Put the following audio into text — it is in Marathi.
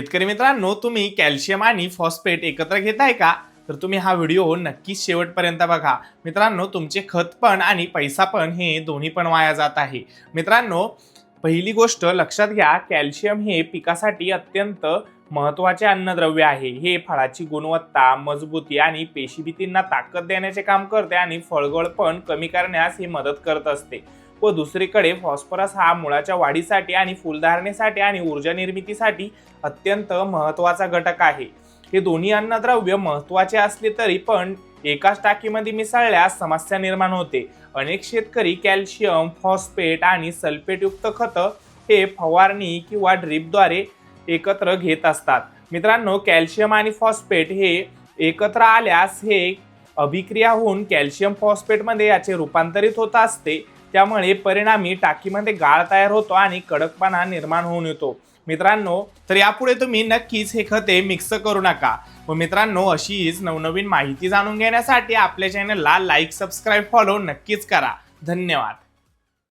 शेतकरी मित्रांनो, तुम्ही कॅल्शियम आणि फॉस्फेट एकत्र घेताय का? तर तुम्ही हा व्हिडिओ नक्कीच शेवटपर्यंत बघा. मित्रांनो, तुमचे खत पण आणि पैसा पण हे दोन्ही पण वाया जात आहे. मित्रांनो, पहिली गोष्ट लक्षात घ्या, कॅल्शियम हे पिकासाठी अत्यंत महत्त्वाचे अन्नद्रव्य आहे. हे फळाची गुणवत्ता, मजबूती आणि पेशीभीतींना ताकद देण्याचे काम करते आणि फळगळ पण कमी करण्यास ही मदत करत असते. व दुसरीकडे फॉस्फरस हा मुळाच्या वाढीसाठी आणि फुलधारणेसाठी आणि ऊर्जा निर्मितीसाठी अत्यंत महत्त्वाचा घटक आहे. हे दोन्ही अन्नद्रव्य महत्त्वाचे असले तरी पण एकाच टाकीमध्ये मिसळल्यास समस्या निर्माण होते. अनेक शेतकरी कॅल्शियम, फॉस्फेट आणि सल्फेटयुक्त खतं हे फवारणी किंवा ड्रीपद्वारे एकत्र घेत असतात. मित्रांनो, कॅल्शियम आणि फॉस्फेट हे एकत्र आल्यास हे अभिक्रिया होऊन कॅल्शियम फॉस्फेटमध्ये याचे रूपांतरित होत असते. त्यामुळे परिणामी टाकीमध्ये गाळ तयार होतो आणि कडकपणा निर्माण होऊन येतो. मित्रांनो, तर यापुढे तुम्ही नक्कीच हे खते मिक्स करू नका. व मित्रांनो, अशीच नवनवीन माहिती जाणून घेण्यासाठी आपल्या चॅनलला लाईक, सबस्क्राईब, फॉलो नक्कीच करा. धन्यवाद.